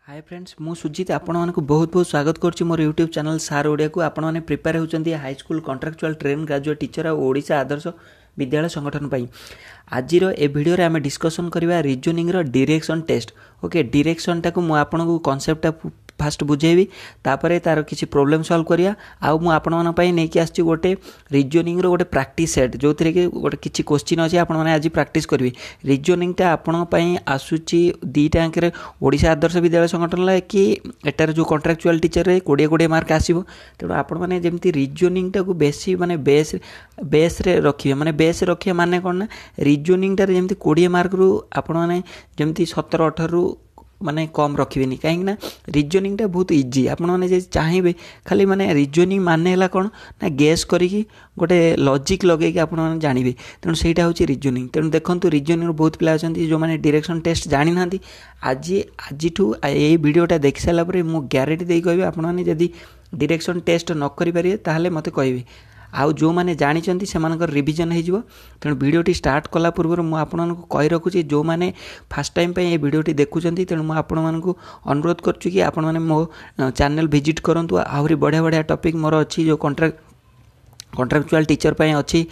Hi friends मु सुजित आपण मानक बहुत बहुत स्वागत करछि मोर यूट्यूब चैनल सार ओडिया को आपण माने प्रिपेयर होचंती high school contractual train graduate teacher और ओडिशा आदर्श विद्यालय संगठन पई आजिरो ए वीडियो रे आमे डिस्कशन करबा रीजनिंग रो डायरेक्शन टेस्ट। ओके डायरेक्शन टा को मु आपण को कांसेप्ट फास्ट बुझेबी तापर तार किसी प्रॉब्लम सॉल्व करिया आउ मु आपण मन पई नै कि आछि गोटे रीजनिंग रो गोटे प्रैक्टिस सेट जो थरे कि गोटे किछि क्वेश्चन अछि आपण माने आज प्रैक्टिस करबी। रीजनिंग टा आपण पई आसुची दीटा अंक रे ओडिशा आदर्श विद्यालय संगठन ला कि एटार जो कॉन्ट्रैक्चुअल टीचर रे 20 मार्क आसीबो तेणु आपण माने जेमति रीजनिंग टा को बेसी माने बेस रे रखिबे माने बेस रखिया माने कोन ना रीजनिंग टा रे जेमति 20 मार्क रु आपण माने जेमति 17 18 रु माने कम रखिबेनी कहीं ना रीजनिंग टा बहुत इजी आपण माने जे चाहिबे खाली माने रीजनिंग माने हला कोन ना गेस करिकि गोटे लॉजिक लगे कि आपण माने जानिबे तेणु सेटा होची रीजनिंग। तेणु देखंतु रीजनिंग रो बहुत पिला अछंती जो माने डायरेक्शन टेस्ट जानि नांती आजिठू ए वीडियोटा देखि साला परे मु ग्यारंटी देई कहबे आपण माने जदी डायरेक्शन टेस्ट न करि परिबे ताहले मते कहबे आउ जो माने जानिचंती सेमानकर रिवीजन हे जिवो। तेणु वीडियोटी स्टार्ट कला पूर्व मु आपनको कहि रखुची जो माने फर्स्ट टाइम पे ए वीडियोटी देखुचंती तेणु मु आपण मानकु अनुरोध करछु कि आपण माने मो चैनल विजिट करंतु आहुरी बढ़िया बढ़िया टॉपिक मोर अछि जो कॉन्ट्रैक्चुअल टीचर पे अच्छी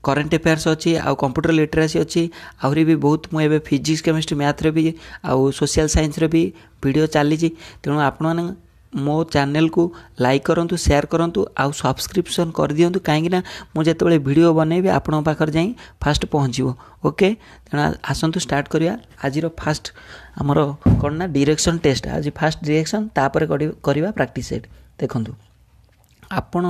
करंट अफेयर्स अच्छी आउ कंप्यूटर लिटरेसी अच्छी आहरी भी बहुत मुझे फिजिक्स केमिस्ट्री मैथ रे भी आउ सोशल साइंस रे भी वीडियो चली तेणु आपण मो चैनल को लाइक करंतु शेयर करंतु आउ सब्सक्रिप्शन कर दियंतु कहीं ना मुझे जो वीडियो बनैबे आपण पाखर जाई फास्ट पहुँचो। ओके तेणु आसंतु स्टार्ट करिया आज फास्ट आमर कौन ना डायरेक्शन टेस्ट आज फास्ट डायरेक्शन तापर करिवा प्रैक्टिस सेट देखंतु आपण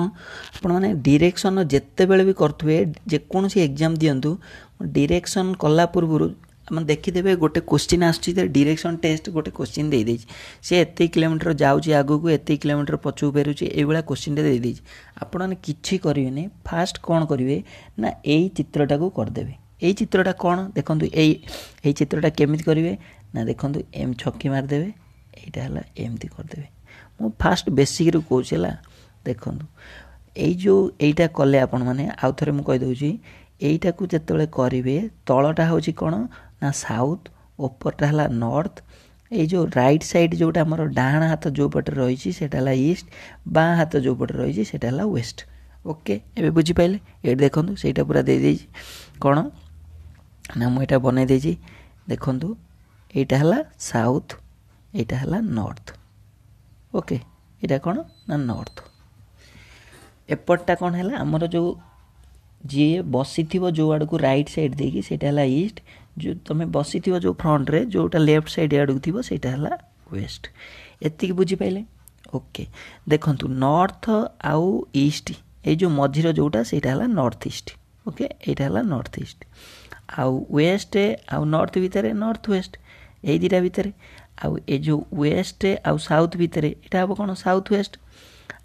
माने डायरेक्शन जेते बेले भी करथुए जे कोनसी एग्जाम दियंतु डायरेक्शन कला पूर्व हम देखिदेवे गोटे क्वेश्चन आसछि डायरेक्शन टेस्ट गोटे क्वेश्चन दे देछि से एते किलोमीटर जाउछि आगु को एते किलोमीटर पछु फेरुछि ए बेला क्वेश्चन दे देछि आपण माने किछि करिवेनी फास्ट कोन करिवे ना एई चित्रटा को कर देबे। एई चित्रटा कोन देखंतु एई चित्रटा केमिति करिवे ना देखंतु एम छक्की मार देबे एटा हला एमति कर देबे। मु फास्ट बेसिक रो कहउछला देखंतु एई जो एइटा कले आपण माने आउ थरे मु कहि दउछि एइटा को जेतले करिवे तळटा होछि कोन ना साउथ ऊपरटा हला नॉर्थ ए जो राइट साइड जोटा हमर डाहाण हाथ जो पटे रहिछि सेटा हला ईस्ट बा हाथ जो पटे रहिछि सेटा हला वेस्ट। ओके एबे बुझि पाइले ए देखंतु सेटा पूरा दे देछि कोन ना मु एटा बनै देछि देखंतु एटा हला साउथ एटा हला नॉर्थ। ओके एटा कोन ना नॉर्थ एपटटा कोन हला हमर जो जी बसी थिबो जो आड़ को राइट साइड देकी सेटा हला ईस्ट जो तमे बसी थिबो जो फ्रंट रे जोटा लेफ्ट साइड आड़ थिबो सेटा हला वेस्ट। एति की बुझी पाइले। ओके देखंतु नॉर्थ आउ ईस्ट ए जो मझिरो जोटा सेटा हला नॉर्थ ईस्ट। ओके एटा हला नॉर्थ ईस्ट आउ वेस्ट आउ नॉर्थ भितरे नॉर्थ वेस्ट ए दिटा भितरे आउ ए जो वेस्ट आउ साउथ भितरे एटा हबो कोन साउथ वेस्ट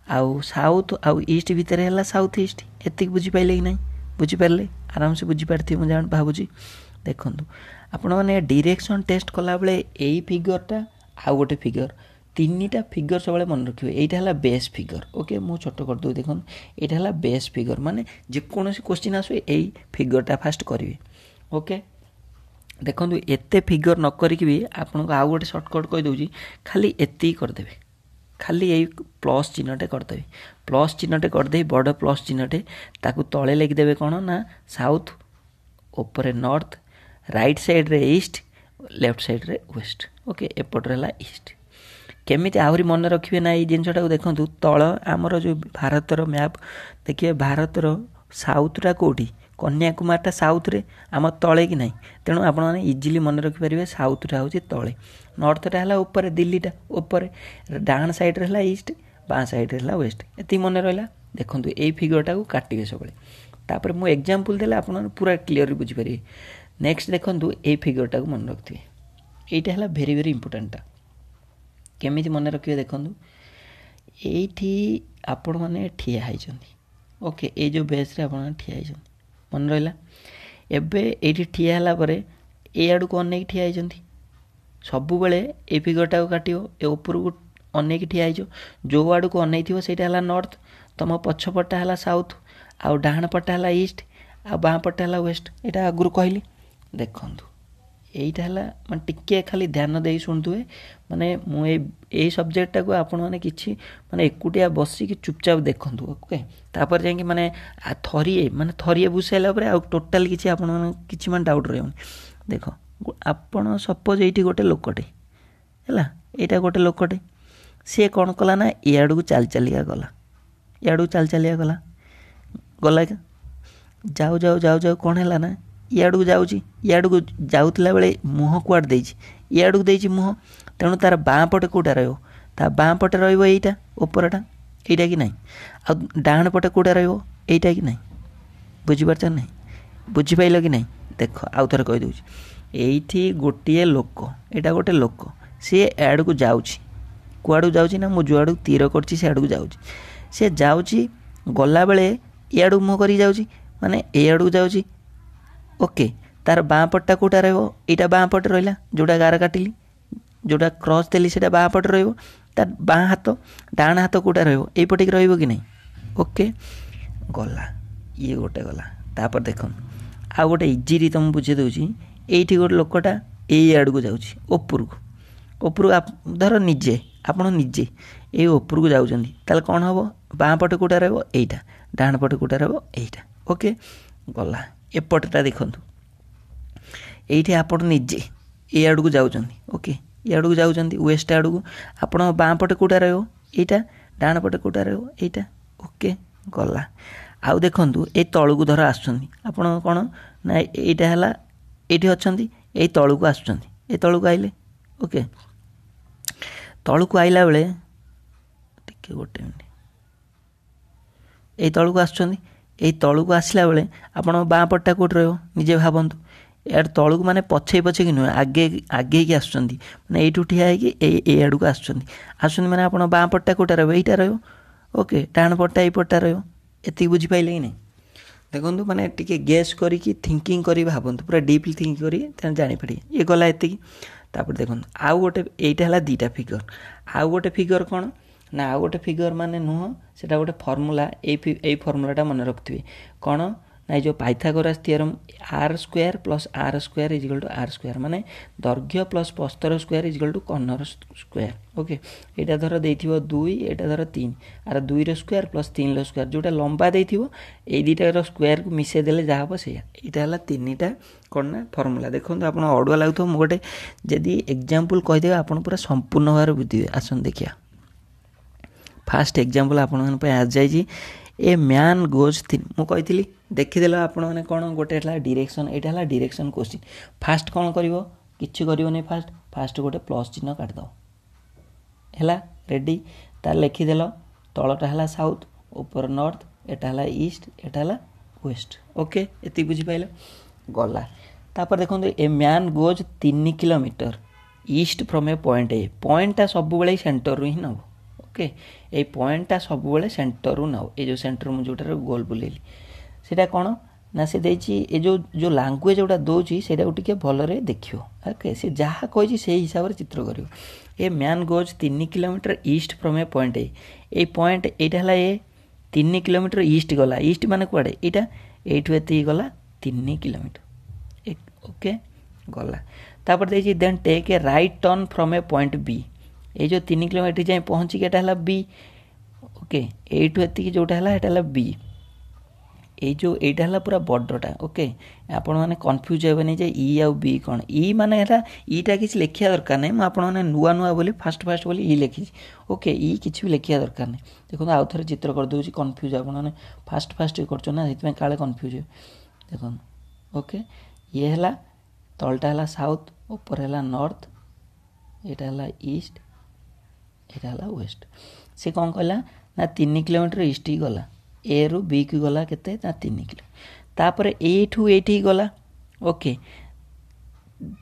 आउ साउथ आउ ईस्ट भितर है साउथ ईस्ट। एति बुझी पाइले कि नहीं बुझी पारे आराम से बुझी पारथि मु जान भाबुची देखंतु आपण माने डायरेक्शन टेस्ट कला बेले एई फिगरटा आउ गोटे फिगर तीनटा फिगर सबले मन रखिबे एटा हला बेस फिगर। ओके मु छोटो कर दउ देखन एटा हला बेस फिगर माने जे कोनोसी क्वेश्चन आसो एई फिगरटा फास्ट करिवे। ओके देखंतु एते फिगर न करिकि भी आपण को आउ गोटे शॉर्टकट कहि दउची खाली एति कर देबे खाली यही प्लस चिन्हटे करदेवे प्लस चिन्हटे करदे बड़ प्लस चिन्हटे ताकू तले लिखिदेवे कौन ना साउथ ऊपर नॉर्थ राइट साइड रे ईस्ट लेफ्ट साइड रे वेस्ट। ओके एपटर है ईस्ट केमिति आहरी मन रखिए ना ये जिनटा को देखंतु तल आमर जो भारतर मैप देखिए भारतर साउथटा कोठी कन्याकुमारीटा साउथ रे आम तले कि नहीं तेणु आपण माने इजिली मन रखि परिबे साउथटा होची तले नॉर्थटा हला ऊपर दिल्लीटा ऊपर डाहाण साइड रे हला ईस्ट बा साइड रे हला वेस्ट एति मन रहला देखंतु एई फिगरटा को काटिबे सबले तापर मु एग्जांपल देले आपण पूरा क्लियर बुझी परिबे। नेक्स्ट देखंतु एई फिगरटा को मन रखथिबे एइटा हला वेरी वेरी इंपोर्टेंट केमिति मन रखिबे देखंतु एइठी आपण माने ठिया हाइचंती। ओके ए जो बेस रे आपण ठिया हाइचंती मन रहा एबे एठी ठिया हला परे ए आडू को अनेक ठिया हाइचंती सबु बेले ए फिगरटा को काटियो ए ऊपर को अनेक ठिया हाइचो जो आडू को अनै थिबो सेटा हला नॉर्थ तम पछपटा हला साउथ आउ डाहाण पटा हला ईस्ट आ बाँ पटा हला वेस्ट एटा आगुरु कहली देखंतु এইটা ହେଲା ମାନେ ଟିକେ ଖାଲି ଧ୍ୟାନ ଦେଇ ଶୁଣୁଥିବେ ମାନେ ମୁଁ ଏଇ ସବଜେକ୍ଟଟାକୁ ଆପଣମାନେ କିଛି ମାନେ ଏକୁଟିଆ ବସିକି ଚୁପଚାପ ଦେଖନ୍ତୁ ଓକେ ତାପରେ ଯାଇକି ମାନେ ଥରିଏ ବୁଝିସାରିଲା ପରେ ଆଉ ଟୋଟାଲ କିଛି ଆପଣମାନେ କିଛି ମାନେ ଡାଉଟ୍ ରହିବନି ଦେଖ ଆପଣ ସପୋଜ୍ ଏଇଠି ଗୋଟେ ଲୋକଟେ ହେଲା ଏଇଟା ଗୋଟେ ଲୋକଟେ ସିଏ କ'ଣ କଲା ନା ଇଆଡ଼କୁ ଚାଲିକା ଗଲା ଗଲା ଯାଉ କ'ଣ ହେଲା ନା ଇଆଡ଼କୁ ଯାଉଛି ଇଆଡ଼କୁ ଯାଉଥିଲା ବେଳେ ମୁହଁ କୁଆଡ଼େ ଦେଇଛି ଇଆଡ଼କୁ ଦେଇଛି ମୁହଁ ତେଣୁ ତାର ବାଁ ପଟେ କେଉଁଟା ରହିବ ତା ବାଁ ପଟେ ରହିବ ଏଇଟା ଉପରଟା ଏଇଟା କି ନାହିଁ ଆଉ ଡାହାଣ ପଟେ କେଉଁଟା ରହିବ ଏଇଟା କି ନାହିଁ ବୁଝିପାରୁଛ ନାହିଁ ବୁଝିପାରିଲ କି ନାହିଁ ଦେଖ ଆଉ ଥରେ କହିଦେଉଛି ଏଇଠି ଗୋଟିଏ ଲୋକ ଏଇଟା ଗୋଟେ ଲୋକ ସିଏ ଆଡ଼କୁ ଯାଉଛି କୁଆଡ଼କୁ ଯାଉଛି ନା ମୁଁ ଯୁଆଡ଼କୁ ତୀର କରିଛି ସିଆଡ଼କୁ ଯାଉଛି ସେ ଯାଉଛି ଗଲାବେଳେ ଇଆଡ଼କୁ ମୁହଁ କରିକି ଯାଉଛି ମାନେ ଏଇଆଡ଼କୁ ଯାଉଛି ଓକେ ତାର ବାଁ ପଟଟା କେଉଁଟା ରହିବ ଏଇଟା ବାଁ ପଟେ ରହିଲା ଯେଉଁଟା ଗାର କାଟିଲି ଯେଉଁଟା କ୍ରସ୍ ଦେଲି ସେଇଟା ବାଁ ପଟେ ରହିବ ତା ବାଁ ହାତ ଡାହାଣ ହାତ କେଉଁଟା ରହିବ ଏଇପଟିକି ରହିବ କି ନାହିଁ ଓକେ ଗଲା ଇଏ ଗୋଟେ ଗଲା ତାପରେ ଦେଖନ୍ତୁ ଆଉ ଗୋଟେ ଇଜିଲି ତୁମକୁ ବୁଝେଇ ଦେଉଛି ଏଇଠି ଗୋଟେ ଲୋକଟା ଏଇ ଆଡ଼କୁ ଯାଉଛି ଉପରକୁ ଧର ଆପଣ ନିଜେ ଏଇ ଉପରକୁ ଯାଉଛନ୍ତି ତାହେଲେ କ'ଣ ହେବ ବାଁ ପଟେ କେଉଁଟା ରହିବ ଏଇଟା ଡାହାଣ ପଟେ କେଉଁଟା ରହିବ ଏଇଟା ଓକେ ଗଲା ଏପଟଟା ଦେଖନ୍ତୁ ଏଇଠି ଆପଣ ନିଜେ ଏଇ ଆଡ଼କୁ ଯାଉଛନ୍ତି ଓକେ ଇଆଡ଼କୁ ଯାଉଛନ୍ତି ୱେଷ୍ଟ ଆଡ଼କୁ ଆପଣଙ୍କ ବାଁ ପଟେ କେଉଁଟା ରହିବ ଏଇଟା ଡାହାଣ ପଟେ କେଉଁଟା ରହିବ ଏଇଟା ଓକେ ଗଲା ଆଉ ଦେଖନ୍ତୁ ଏଇ ତଳକୁ ଧର ଆସୁଛନ୍ତି ଆପଣ କ'ଣ ନା ଏଇଟା ହେଲା ଏଇଠି ଅଛନ୍ତି ଏଇ ତଳକୁ ଆସୁଛନ୍ତି ଏଇ ତଳକୁ ଆଇଲେ ଓକେ ତଳକୁ ଆଇଲା ବେଳେ ଟିକେ ଗୋଟେ ମିନିଟ୍ ଏଇ ତଳକୁ ଆସୁଛନ୍ତି ଏଇ ତଳକୁ ଆସିଲା ବେଳେ ଆପଣଙ୍କ ବାଁ ପଟଟା କେଉଁଠି ରହିବ ନିଜେ ଭାବନ୍ତୁ ଏଆଡ଼େ ତଳକୁ ମାନେ ପଛେଇକି ନୁହେଁ ଆଗେଇକି ଆସୁଛନ୍ତି ମାନେ ଏଇଠୁ ଠିଆ ହେଇକି ଏଇ ଆଡ଼କୁ ଆସୁଛନ୍ତି ମାନେ ଆପଣ ବାଁ ପଟଟା କେଉଁଟା ରହିବ ଏଇଟା ରହିବ ଓକେ ଡାହାଣ ପଟଟା ଏଇପଟଟା ରହିବ ଏତିକି ବୁଝିପାରିଲେ କି ନାହିଁ ଦେଖନ୍ତୁ ମାନେ ଟିକେ ଗେସ୍ କରିକି ଥିଙ୍କିଂ କରି ଭାବନ୍ତୁ ପୁରା ଡିପ୍ଲି ଥିଙ୍କିଂ କରି ଜାଣିପାରିବେ ଇଏ ଗଲା ଏତିକି ତାପରେ ଦେଖନ୍ତୁ ଆଉ ଗୋଟେ ଏଇଟା ହେଲା ଦୁଇଟା ଫିଗର ଆଉ ଗୋଟେ ଫିଗର କ'ଣ ନା ଆଉ ଗୋଟେ ଫିଗର ମାନେ ନୁହଁ ସେଇଟା ଗୋଟେ ଫର୍ମୁଲା ଏଇ ଫର୍ମୁଲାଟା ମନେ ରଖିଥିବେ କ'ଣ ନା এই ଯେଉଁ Pythagoras theorem r square plus r square equal to r square ମାନେ ଦୈର୍ଘ୍ୟ ପ୍ଲସ୍ ପ୍ରସ୍ତର ସ୍କୋୟାର ଇଜିକାଲ୍ ଟୁ କର୍ଣ୍ଣର ସ୍କୋୟାର ଓକେ ଏଇଟା ଧର ଦେଇଥିବ 2 ଏଇଟା ଧର 3 ଆର 2ର ସ୍କୋୟାର ପ୍ଲସ୍ 3ର ସ୍କୋୟାର ଯେଉଁଟା ଲମ୍ବା ଦେଇଥିବ ଏଇ ଦୁଇଟାର ସ୍କୋୟାରକୁ ମିଶାଇ ଦେଲେ ଯାହା ହେବ ସେଇଆ ଏଇଟା ହେଲା ତିନିଟା କ'ଣ ନା ଫର୍ମୁଲା ଦେଖନ୍ତୁ ଆପଣ ଅଡ଼ୁଆ ଲାଗୁଥିବ ମୁଁ ଗୋଟେ ଯଦି ଏକ୍ଜାମ୍ପଲ୍ କହିଦେବେ ଆପଣ ପୁରା ସମ୍ପୂର୍ଣ୍ଣ ଭାବରେ ବୁଝିବେ ଆସନ୍ତୁ ଦେଖିବା ଫାଷ୍ଟ ଏକ୍ଜାମ୍ପଲ୍ ଆପଣମାନଙ୍କ ପାଇଁ ଆସିଯାଇଛି ଏ ମ୍ୟାନ୍ ଗୋଜ୍ ମୁଁ କହିଥିଲି ଦେଖିଦେଲ ଆପଣମାନେ କ'ଣ ଗୋଟେ ହେଲା ଡିରେକ୍ସନ୍ ଏଇଟା ହେଲା ଡିରେକ୍ସନ୍ କୋଶ୍ଚିନ୍ ଫାଷ୍ଟ କ'ଣ କରିବ କିଛି କରିବନି ଫାଷ୍ଟ ଗୋଟେ ପ୍ଲସ୍ ଚିହ୍ନ କାଟିଦେବ ହେଲା ରେଡ଼ି ତାହେଲେ ଲେଖିଦେଲ ତଳଟା ହେଲା ସାଉଥ୍ ଉପର ନର୍ଥ ଏଟା ହେଲା ଇଷ୍ଟ ଏଟା ହେଲା ୱେଷ୍ଟ ଓକେ ଏତିକି ବୁଝିପାରିଲ ଗଲା ତାପରେ ଦେଖନ୍ତୁ a man goes 3 kilometre east from A ପଏଣ୍ଟଟା ସବୁବେଳେ ସେଣ୍ଟରରୁ ହିଁ ନେବ ଓକେ ଏଇ ପଏଣ୍ଟଟା ସବୁବେଳେ ସେଣ୍ଟରରୁ ନେବ ଏଇ ଯେଉଁ ସେଣ୍ଟର ମୁଁ ଯେଉଁଟାରେ ଗୋଲ୍ ବୁଲେଇଲି ସେଇଟା କ'ଣ ନା ସେ ଦେଇଛି ଏ ଯେଉଁ ଲାଙ୍ଗୁଏଜ୍ ଯେଉଁଟା ଦେଉଛି ସେଇଟାକୁ ଟିକେ ଭଲରେ ଦେଖିବ ଓକେ ସେ ଯାହା କହିଛି ସେଇ ହିସାବରେ ଚିତ୍ର କରିବ ଏ man goes 3 kilometre east from A point ଏଇ ପଏଣ୍ଟ ଏଇଟା ହେଲା 3 କିଲୋମିଟର ଇଷ୍ଟ ଗଲା ଇଷ୍ଟ ମାନେ କୁଆଡ଼େ ଏଇଟା ଏଇଠୁ ଏତିକି ଗଲା 3 କିଲୋମିଟର ଓକେ ଗଲା ତାପରେ ଦେଇଛି then take a right turn from A point B ଏଇ ଯେଉଁ 3 କିଲୋମିଟର ଯାଏଁ ପହଞ୍ଚିକି ଏଇଟା ହେଲା ବି ଓକେ ଏଇଠୁ ଏତିକି ଯେଉଁଟା ହେଲା ଏଇଟା ହେଲା ବି এইটা হল পুরা বড়টা ওকে আপনার কনফ্ୟୁଜ୍ হেবেনি যে ই আউ বি କ'ଣ ই মানে এটা ইটা কিছু লেখিয়া দরকার নাই মু আপনার নূয়া নূয়া বলি ফার্স্ট বলি ই লেখিছি ওকে ই কিছু বি লেখিয়া দরকার নাই দেখুন আউ থরে চিত্র করদেছি কনফ্ୟୁଜ୍ আপনার ফার্স্ট করছেন না সেইপাই কালে কনফ্ୟୁଜ୍ হবে দেখুন ওকে ইয়ে হল তলটা হল সাউথ উপর হল নর্থ এটা হল ইস্ট এটা হল ওয়েস্ট সে କ'ଣ কলা না 3 কিলোমিଟর ইস্ট হি গলা ए रु बी की गला केते ना 3 किलो तापर एठू एठी गला ओके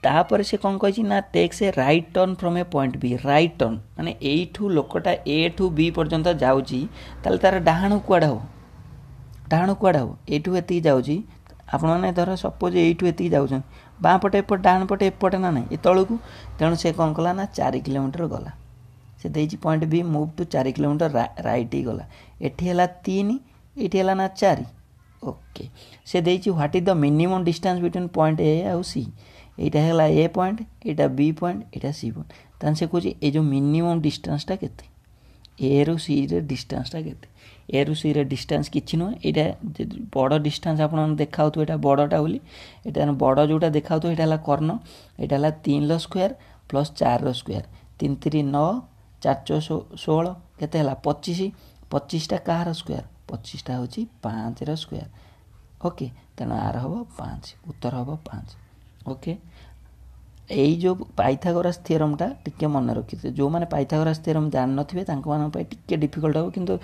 तापर से कौन कही ना टेक से right turn from A point B right turn माने एठू लोकटा ए ठू बी पर्यंत जाउची ताले तार डाहाण कुआडा हो एठू एती जाउची आपण माने धर सपोज एठू एती जाउछन बाँ पटे एपट डाहाण पटे एपटे ना नहीं ए तळकू तेणु से कौन कला ना 4 किलोमीटर गला से देइची point B move to 4 kilometre right ही गला एठी हला 3 एठी हला ना 4 ओके से देइची what is the minimum distance between point A आउ सी এইটা হল ए पॉइंट एटा बी पॉइंट एटा सी पॉइंट तान से कहूँ ये जो मिनिमम डिस्टेंसटा केते ए रु सी रे डिस्टेंसटा केते ए रु सी रे डिस्टेंस किछि नुह एटा बड़ डिस्टेंस आपन देखाउ तो एटा बड़टा बोली एटा बड़ जोटा देखाउ तो एटा हला कर्ण एटा हला 3 रो स्क्वायर प्लस 4 रो स्क्वायर 3 3 9 4 4 16 केते हला 25 25 टा कहार स्क्वायर 25 टा होची 5 रो स्क्वायर ओके तेना आर हबो 5 उत्तर हबो 5 ओके यही जो पाइथागोरस थ्योरमटा टिके मन रखिथे जो माने पाइथागोरस थ्योरम जान नथिबे तांको मान पय टिके डिफिकल्ट हो किंतु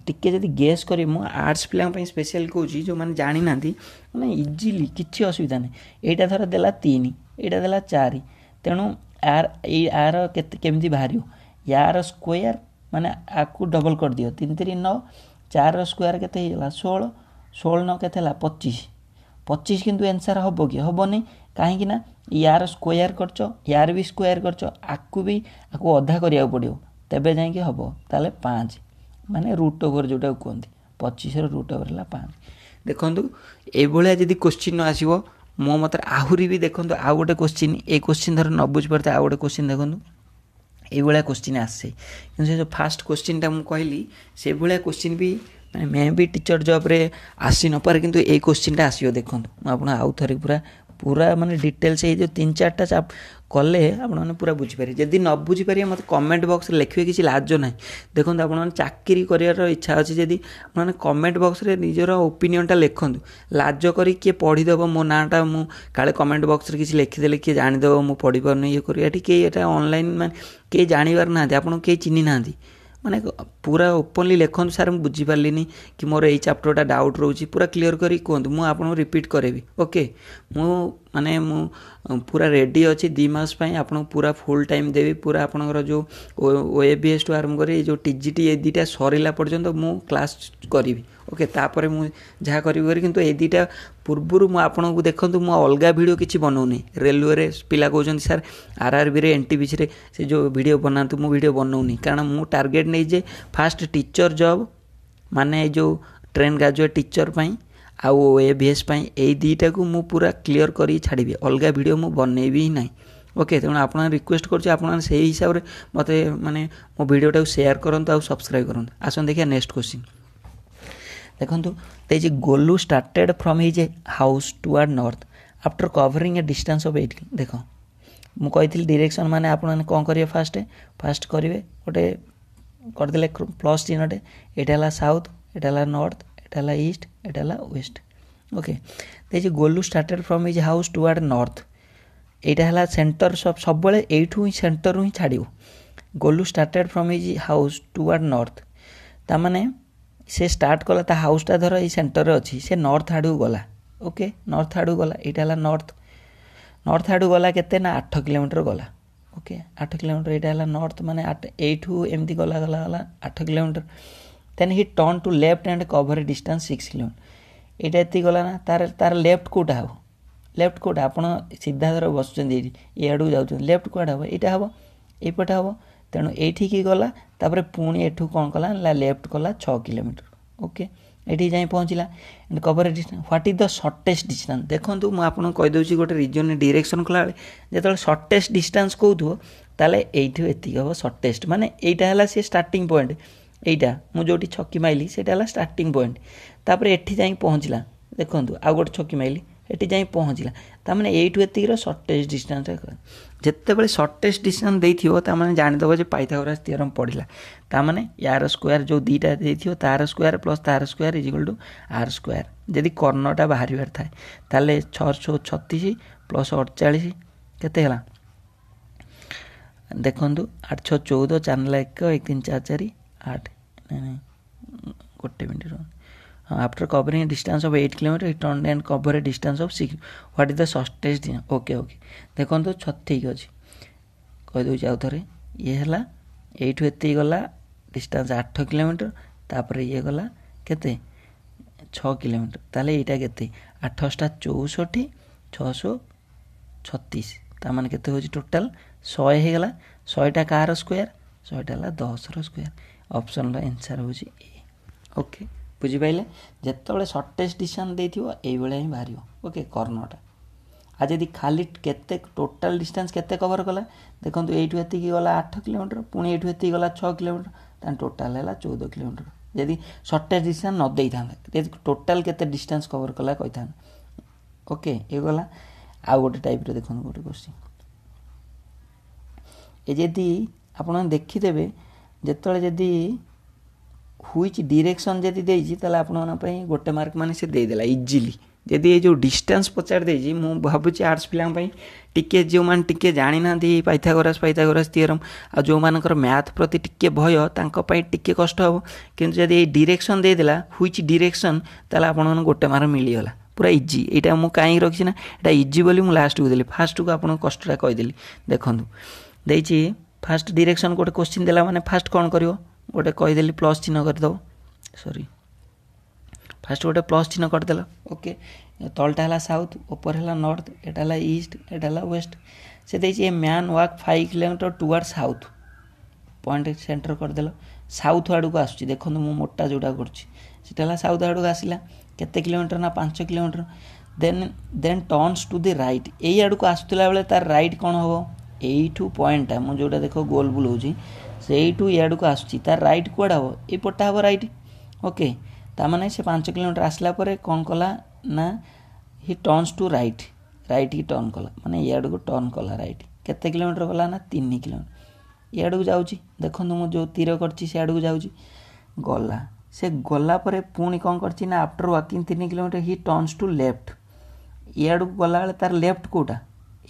टिके जदी गेस करी मु आर्ट्स प्लेयर पय स्पेशल कहूची जो माने जानि नांती माने इजीली किछि असुविधा नै एटा धर देला 3 एटा देला 4 तेनु आर केमती बाहरियो यार स्क्वायर माने आकु डबल कर दियो 3 3 9 4 रो स्क्वायर केते हिला 16 16 न केते हला 25 25 किंतु आंसर हबो कि हबो नै काहे कि ना यार स्क्वायर करचो यार भी स्क्वायर करचो आकु भी आकु अधा करिया पड़ियो तबे जाय कि हबो ताले 5 माने रूट ओवर जोटा कहंती 25 रो रूट ओवर ला 5 देखंतु ए भलिया जदी क्वेश्चन न आसीबो मो मत आहुरी भी देखंतु आ गोटे क्वेश्चन ए क्वेश्चन धर न बुझ परते आ गोटे क्वेश्चन देखंतु ए भलिया क्वेश्चन आसे किंतु से जो फर्स्ट क्वेश्चन ता मु कहली से भलिया क्वेश्चन भी मैं भी टीचर जॉब रे आसी न पारे किंतु ए क्वेश्चन ता आसीयो देखंतु आपण आउ थरे पूरा माने डिटेल से जो 3-4टा चाप कले आपण माने पूरा बुझी पारे जदी न बुझी पारे मते कमेंट बॉक्स रे लिखिबे किछि लाजो नै देखो आपण माने चाकरी करियर इच्छा अछि जदी माने कमेंट बॉक्स रे निजरो ओपिनियन टा लिखंतु लाजो करी के पढी देबो मो नाटा मु काले कमेंट बॉक्स रे किछि लिखि देले के जानि देबो मु पढी पर नै ये करी एठी के एटा ऑनलाइन माने के जानि बार ना आपण के चिन्हि नांदी माने पूरा ओपनली लिखन सर मु बुझी पारलिनी कि मोर ए चैप्टरटा डाउट रोची पूरा क्लियर करी कहंतु मु आपन रिपीट करेबी ओके मु माने मु पूरा रेडी अछि 2 मास पई आपन पूरा फुल टाइम देबी पूरा आपनकर जो ओएबीएस टू आरंभ करी जो टीजीटी ए दीटा सरीला पर्यंत मु क्लास करीबी ओके तापर मु जहा करी किंतु ए दीटा पूर्वरु मु आपन को देखंतु मु अलगा वीडियो किछि बनौनी रेलवे रे पिला कहउछन सर आरआरबी रे एनटीपीसी रे से जो वीडियो बनातु मु वीडियो बनौनी कारण मु टारगेट नै जे फास्ट टीचर जॉब माने जो ट्रेन ग्रेजुएट टीचर पई आ एबीएस पई ए दीटा को मु पूरा क्लियर करी छाड़ीबी अलगा वीडियो मु बनेबी नै ओके तेणु आप रिक्वेस्ट कर हिसाब से मत माने मो वीडियो शेयर करंतु आ सब्सक्राइब करंतु आसन देखिए नेक्स्ट क्वेश्चन देखंतु ते Golu started from his house toward north after covering A distance of 8 देखो मु कहिथिल डायरेक्शन माने आपण माने कोन करिवे फास्ट करिवे गोटे कर देले प्लस चिन्हटे एटा हला साउथ एटा हला नॉर्थ एटा हला ईस्ट एटा हला वेस्ट ओके ते Golu started from his house toward north एटा हला सेंटर सब बेले एठू ही सेंटर ही छाड़ियो Golu started from his house toward north ता माने से स्टार्ट कला ता हाउसटा धर ई सेंटर रे अछि से नॉर्थ आडू गला ओके नॉर्थ आडू गला एटा हला नॉर्थ आडू गला केते ना 8 किलोमीटर गला ओके 8 किलोमीटर एटा हला नॉर्थ माने 8 एठू एमती गला 8 kilometer then he turn to left and cover a distance 6 kilometer एटा एती गला ना तार लेफ्ट कोटा हो लेफ्ट कोटा आपण सीधा धर बसुचंदी ए आडू जाउचन लेफ्ट कोटा हो एटा हबो एपटा हबो तेणु एठी की गला तापरे पुणी एठू कोन कला लेफ्ट कला 6 किलोमीटर ओके एठी जाई पहुंचला and cover distance what is the shortest distance देखंतु मु आपन कहि दोची गोटे रीजन डायरेक्शन कला जेतल शॉर्टेस्ट डिस्टेंस कहउथो ताले एठी एती हबो शॉर्टेस्ट माने एटा हला से स्टार्टिंग पॉइंट एटा मु जोटी छक्की माइली सेटा हला स्टार्टिंग पॉइंट तापरे एठी जाई पहुंचला देखंतु आ गोटे छक्की माइली एटी जाई पहुंचला ता माने एठू एती रो शॉर्टेस्ट डिस्टेंस जत्ते बेले शॉर्टेस्ट डिस्टेंस देथियो ता माने जानि दबो जे पाइथागोरस थ्योरम पढिला ता माने यार स्क्वायर जो दीटा देथियो तार स्क्वायर प्लस तार square is equal to R square जदी कर्णटा बाहरी बार थाए ताले 636 प्लस 48 केते हला देखंतु 8 6 14 4 1 1 3 4 4 8 नहीं गोटे minute after covering a distance of 8 km it turned and cover a distance of 6 what is the shortest okay देखो तो ठीक अच्छे कह दो आउ थे ये है एठू एत गला डिस्टेंस 8 किलोमीटर तापर ये गला केते 6 किलोमीटर ताले एटा केते 8 * 64 636 ता माने केते होची टोटल 100 हे गला 100टा कार स्क्वायर 100टा ला 10 रो स्क्वायर ऑप्शन ला आंसर होची ए ओके बुझी पाइले जेतबेले शॉर्टेस्ट डिस्टेंस देथिबो एई बेले ही बाहरियो ओके कर्णटा आ जदि खाली केते टोटाल डिस्टेंस केते कवर कला देखो एठू एतिकी गला 8 किलोमीटर पुणी एठू एतिकी गला 6 किलोमीटर तान टोटाल है 14 किलोमीटर यदि शॉर्टेज डिस्टेंस न दे था टोटाल केते डिस्टेंस कवर कला कही था ओके ये गला आ गोटे टाइप रे देखो गोटे क्वेश्चन ए जदि आपण देखिदेबे जेतले जदि व्हिच डायरेक्शन जदि देछि तले आपण पई गोटे मार्क माने से दे देला इजीली जदि ये जो डिस्टेंस पचार देछि मु भाबुची आर्ट्स पिलां पई टिके जो मान टिके जानि नांती पाइथागोरस थ्योरम आ जो मानकर मैथ प्रति टिके भय तांको पई टिके कष्ट हो किंतु जदि ये डायरेक्शन दे देला व्हिच डायरेक्शन तले आपण गोटे मार्क मिली गला पूरा इजी एटा मु काई रखछि ना एटा इजी बोली मु लास्ट को देली फास्ट को आपण कष्टटा कहि देली देखंतु देछि फास्ट डायरेक्शन गोटे क्वेश्चन देला माने फास्ट कोन करिवो गोटे कहि देली प्लस चिन्ह कर दो सॉरी फास्ट गोटे प्लस चिन्ह कर देला ओके तलटा हला साउथ ऊपर हला नॉर्थ एटा हला ईस्ट एटा हला वेस्ट से देछि a man walk 5 kilometre toward south point centre कर देला साउथ आडू को आसुची देखंतु मु मोटा जोडा करछि सेटा हला साउथ आडू आसिला केते किलोमीटर ना 5 kilometre then turns to the right एई आडू को आसुतला बेले तार राइट कोन होबो एइठू पॉइंट मु जोडा देखो गोल बुलाउची सेइठू याडू को आसुची तार राइट कोड हबो ए पट्टा हबो राइट ओके ता माने से 5 किलोमीटर आसला परे कोन कला ना he turns to right right he turn कला माने याडू को टर्न कला राइट केते किलोमीटर कला ना 3 किलोमीटर याडू को जाउची देखंतु मु जो तीर करची से याडू को जाउची गला से गला परे पुणी कोन करची ना after walking 3 kilometre he turns to left याडू को गला बेले तार लेफ्ट कोटा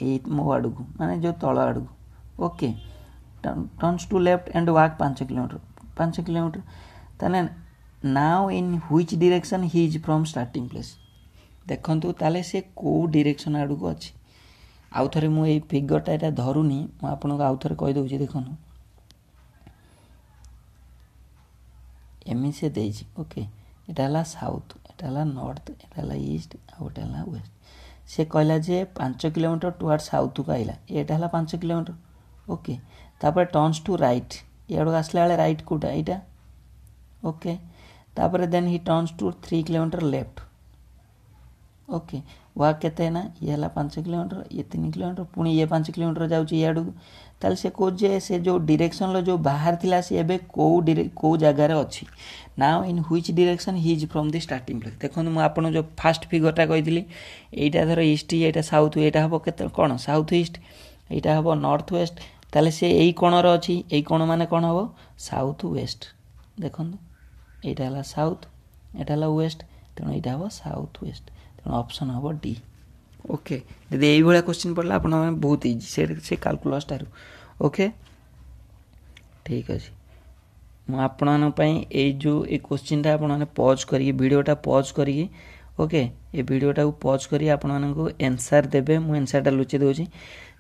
ए मो आडू को माने जो तळ आडू okay turns to left and walk 5 kilometre तने now in which direction he is from starting place देखंतु ताले से को डायरेक्शन आडू को अछि आउ थरे मु ए फिगरटा एटा धरुनी मु आपन को आउ थरे कहि दउची देखनु एमी से देछि ओके एटा हला साउथ एटा हला नॉर्थ एटा हला ईस्ट आ एटा हला वेस्ट से कहला जे 5 किलोमीटर टुवर्ड साउथ को आइला एटा हला 5 किलोमीटर ओके तापर टर्न्स टू राइट याडो आसला वाले राइट कोटा एटा ओके तापर then he turns to 3 kilometer left okay walk केते ना ये हला 5 किलोमीटर ये 3 किलोमीटर पुणी ये 5 किलोमीटर जाउची याडू ताल से को जे से जो डायरेक्शन लो जो बाहर थिला से एबे को जगह रे अछि now in which direction he is from the starting place देखो मु आपन जो फर्स्ट फिगरटा कहितली एटा धर ईस्ट एटा साउथ एटा हबो केते कोन साउथ ईस्ट एटा हबो नॉर्थ वेस्ट ताले से एई कोण रो अछि एई कोण माने कोन हबो साउथ वेस्ट देखन एटा हला साउथ एटा हला वेस्ट तेनो एटा हबो साउथ वेस्ट तेनो ऑप्शन हबो डी ओके यदि एई भला क्वेश्चन पड़ला आपन माने बहुत इजी से कैलकुलस तारु ओके ठीक अछि मु आपन माने पई एई जो ए क्वेश्चन ता आपन माने पॉज करी वीडियोटा पॉज करी ओके ए वीडियोटा को पॉज करी आपन माने को आंसर देबे मु आंसरटा लुचि दोछि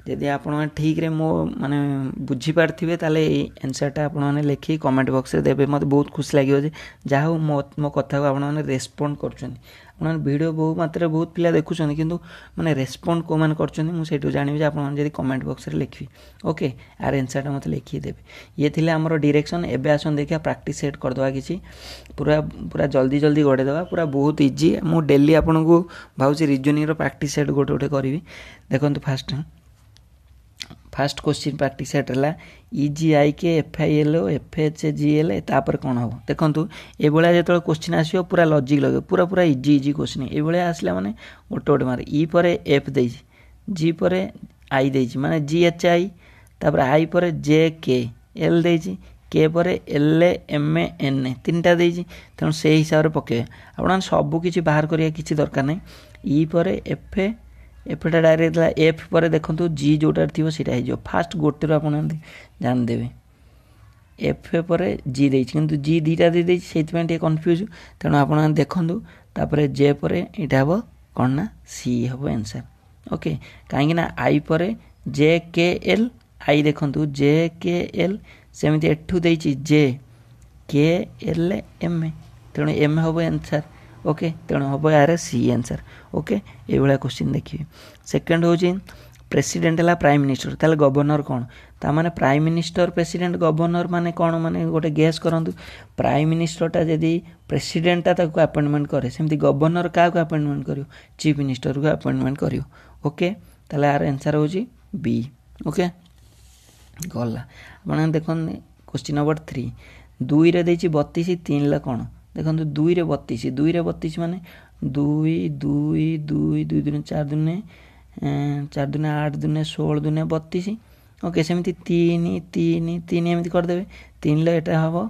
यदि आपण ठीक रे मो माने बुझी पारथिबे ताले आंसरटा आपण माने लिखि कमेंट बॉक्स रे देबे मते बहुत खुशी लागियो जे जा हो मो कथा को आपण माने रेस्पोंड करछन आपण वीडियो बहुत मात्रा बहुत पिला देखुछन किंतु माने रेस्पोंड को मान करछन मु सेटु जानिबे जे आपण माने जदी कमेंट बॉक्स रे लिखि ओके आर आंसरटा मते लिखि देबे ये थिले हमरो डायरेक्शन एबे आसन देखिया प्रैक्टिस सेट कर दवा किछि पूरा जल्दी गडे दवा पूरा बहुत इजी मु डेली आपण को भाउची रीजनिंग रो प्रैक्टिस सेट गोटे करबी देखंतु फास्ट क्वेश्चन प्रैक्टिस सेट हला EGI के FIL FHGL तापर कोन हो देखंतु ए बळा जेतळ क्वेश्चन आसीयो पूरा लॉजिक लगे पूरा इजी क्वेश्चन ए बळा आसला माने ओटोट मारे ई परे F देछि G परे I देछि माने GHI तापर I परे JK L देछि K परे LMN तीनटा देछि तण से हिसाब रे पके आपण सब किछि बाहर करिया किछि दरकार नै ई परे एफटा डायरेक्ट एफ पर देखंतु जी जोटा थिबो सेटा हे जो फास्ट गोटे रो आपण जान देबे एफ पर जी देछि किंतु जी दीटा दे देछि सेति पे कंफ्यूज तण आपण देखंतु तापर जे पर एटा हबो कोन ना सी हबो आंसर ओके काहे ना आई पर जे के एल आई देखंतु जे के एल सेमिति एठु देछि जे के एल एम तण एम हबो आंसर ओके तेणु हम यार सी आंसर ओके ये क्वेश्चन देखिए सेकंड हो प्रेसिडेंट है प्राइम मिनिस्टर ताले गवर्नर कौन ता माने प्राइम मिनिस्टर प्रेसिडेंट गवर्नर माने कौन माने गोटे गेस करंतु प्राइम मिनिस्टरटा जदि प्रेसिडेंटटा ताको अपॉइंटमेंट करे सेमती गवर्नर का अपॉइंटमेंट करियो चीफ मिनिस्टर को अपॉइंटमेंट करियो ओके ताले आर आंसर होची बी ओके गला आपण देखन क्वेश्चन नंबर 3 2 रे देछि 32 3 ला कोन देखन 2 रे 32 माने 2 2 2 2 दिन 4 दिन 4 दिन 8 दिन 16 दिन 32 ओके सेमती 3 3 3 एमती कर देबे 3 ले एटा हबो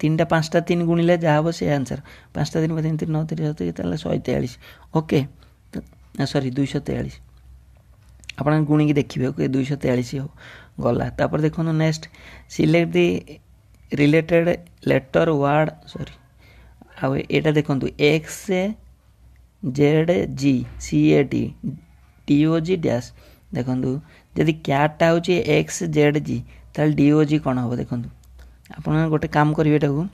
3 टा 5 टा 3 गुणिले जा हबो से आंसर 5 टा 3 3 9 3 ताले 143 ओके सॉरी 243 आपण गुणी की देखिबे ओके 243 हो गला तापर देखो next select the related letter word sorry आ एटा देखंतु X Z G C A T T O G dash देखंतु यदि क्याटा होची एक्स जेड जी ताल डी ओ जी कोन हो देखंतु आपण गोटे काम करिवे टाकू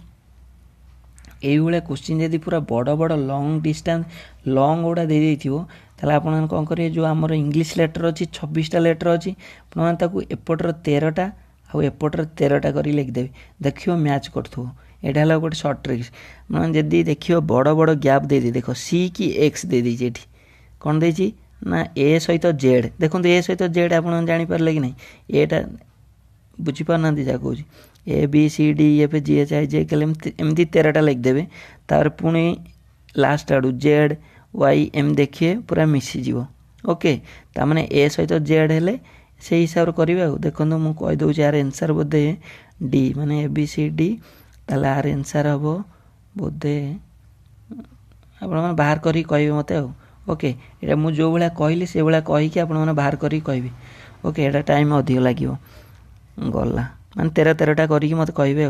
एई भले क्वेश्चन यदि पूरा बड़ बड़ लॉन्ग डिस्टेंस लॉन्ग ओडा दे देथिवो ताले आपण कोन करिवे जो हमर इंग्लिश लेटर अछि 26 टा लेटर अछि आपण ताकू एपटर 13 टा आ एपटर 13 टा करी लिख देबे देखियो मैच करथो एटा हला गोटे शॉर्ट ट्रिक्स मन जदी देखियो बड़ बड़ गैप दे दे देखो सी की एक्स दे दी जेठी कोन देछि ना ए सहित जेड देखो ए सहित जेड आपण जानि परले कि नै एटा बुझी पार ना जा कहूँ A B C D F G H I J K एमती 13 टा लिख देबे तार पुणी लास्ट आडू जेड वाई एम देखिए पूरा मिसी जीवो ओके ता माने ए सहित जेड हेले से हिसाब रे करिवे देखो मु कहि दउ यार आंसर बोधे डी माने ए बी सी डी ताले आर आंसर हबो बोधे आपण माने बाहर करी कहिबे मते ओके एटा मु जो बळा कहली से बळा कहि कि आपण माने बाहर करी कहिबे ओके एटा टाइम अधिक लागिवो गला माने 13 13 टा करी मते कहिबे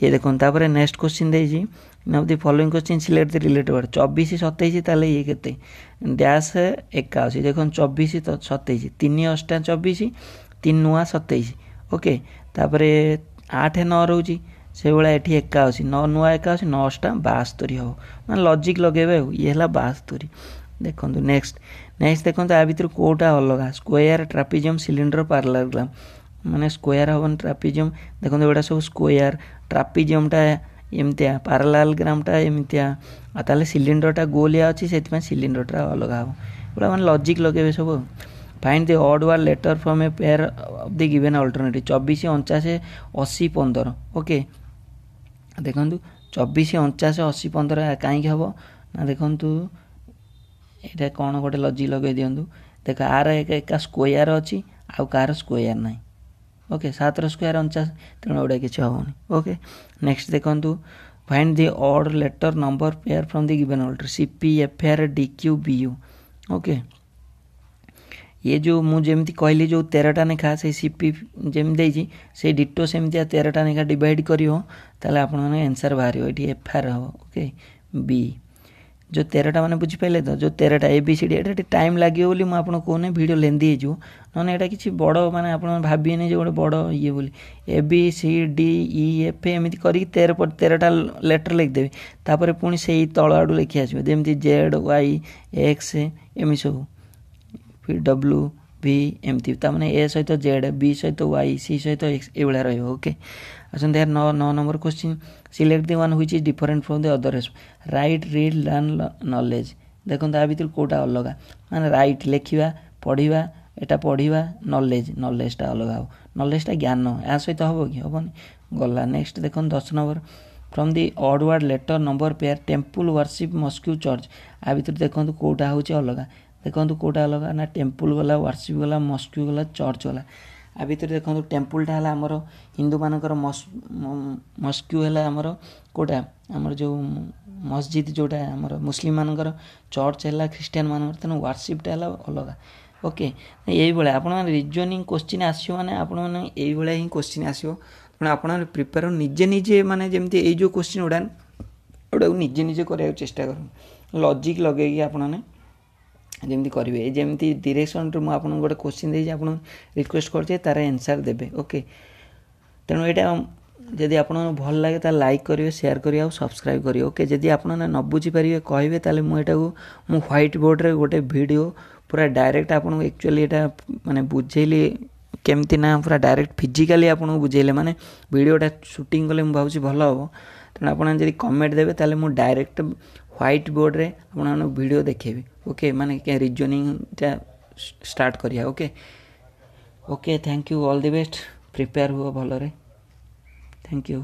ये देखो तापर नेक्स्ट क्वेश्चन देजी now the following question select the related word 24 27 ताले ये केते डैश 81 देखो 24 तो 27 3 8 24 3 9 27 ओके तापर 8 9 रहउची से बळा एठी 81 9 9 81 9 टा 72 हो माने लॉजिक लगेबे ये हला 72 देखो नेक्स्ट देखो आ भीतर कोटा अलगा स्क्वायर ट्रापेजियम सिलिंडर पैरेललोग्राम माने स्क्वायर हवन ट्रापेजियम देखो एटा सब स्क्वायर ट्रापेजियम टा एमतिया पैरेललोग्राम टा एमतिया आ ताले सिलिंडर टा गोलिया अछि सेति सिलिंडर टा अलगा हो पूरा माने लॉजिक लगेबे सब find the odd one letter from a pair of the given alternative 24 49 80 15 okay देखंतु 24 49 80 15 काई के हबो ना देखंतु एटा कोन गोटे लॉजिक लगे दियंतु देख आर एक स्क्वायर अछि आ कार स्क्वायर नाही ओके 7 रो स्क्वायर 49 तेणु ओडा किछ होनी ओके नेक्स्ट देखंतु find the odd letter number pair from the given order CP FR DQ BU okay ये जो मु जेमती कहली जो 13 टा नेखा से सीपी जेम देजी से डिटो सेमती 13 टा नेखा डिवाइड करियो ताले आपन माने आंसर बाहरियो एठी एफआर हो ओके बी जो 13 टा माने बुझी पाइले तो जो 13 टा एबीसीडी एटा टाइम लागियो बोली मु आपन कोने वीडियो लेंदी हे जो नने एटा किछि बडो माने आपन भाबिए नै जे गोटे बडो ये बोली A B C D E F एमिति करी 13 टा लेटर लिख देबे तापर पुनी सेही तळ आडू लिखि आसीबे जेमति जेड वाई एक्स एमि सब फिर डब्ल्यू भी एमती ताने ए सहित जेड बी सहित वाई सी सहित एक्स ए भला रहियो ओके अच्छा there 9 number question select the one which is different from the other right read learn knowledge देखो आ भीतर कोटा अलगा माने राइट लेखिबा पढिबा एटा पढिबा नॉलेज टा अलगा हो नॉलेज टा ज्ञान आ सहित हबो कि हबनी गला नेक्स्ट देखो 10 number from the odd word letter number pair temple worship mosque church आ भीतर देखो कोटा होची अलगा देखो कोटा अलग ना टेम्पल गला वर्शिप गला मस्क्यू गला चर्च गला आ भीतर देखो टेम्पल टा हला हमर हिंदू मानकर मस्क्यू हला हमर कोटा हमर जो मस्जिद जोटा हमर मुस्लिम मानकर चर्च हला क्रिश्चियन मानकर तन वर्शिप टा हला अलग ओके एई बेले आपण रीजनिंग क्वेश्चन आसियो माने आपण माने एई बेले ही क्वेश्चन आसियो पण आपण प्रिपेयर निजे माने जेमती एई जो क्वेश्चन ओडा निजे करिया चेष्टा करू लॉजिक लगे कि आपण ने जेमती करेंगे जमी डायरेक्शन मु आपन गोटे क्वेश्चन दे आप रिक्वेस्ट करते तार आंसर देबे ओके तेणु यहाँ जदि आप भल लगे तो लाइक करेंगे शेयर करेंगे और सब्सक्राइब करेंगे ओके जदि आप न बुझीपारे कहे ताले मुझे मु व्हाइट बोर्ड रे गोटे वीडियो पूरा डायरेक्ट आपको एक्चुअली यहाँ माने बुझेली केमती ना पूरा डायरेक्ट फिजिकाली आपको बुझेले माने वीडियोटा शूटिंग कले मुझे भल हम तेणु आप कमेंट देवे ताले मु डायरेक्ट व्हाइट बोर्ड रे आपन वीडियो देखेबी ओके माने के रीजनिंग स्टार्ट करिया okay okay thank you all the best prepare हुआ भल रे थैंक यू।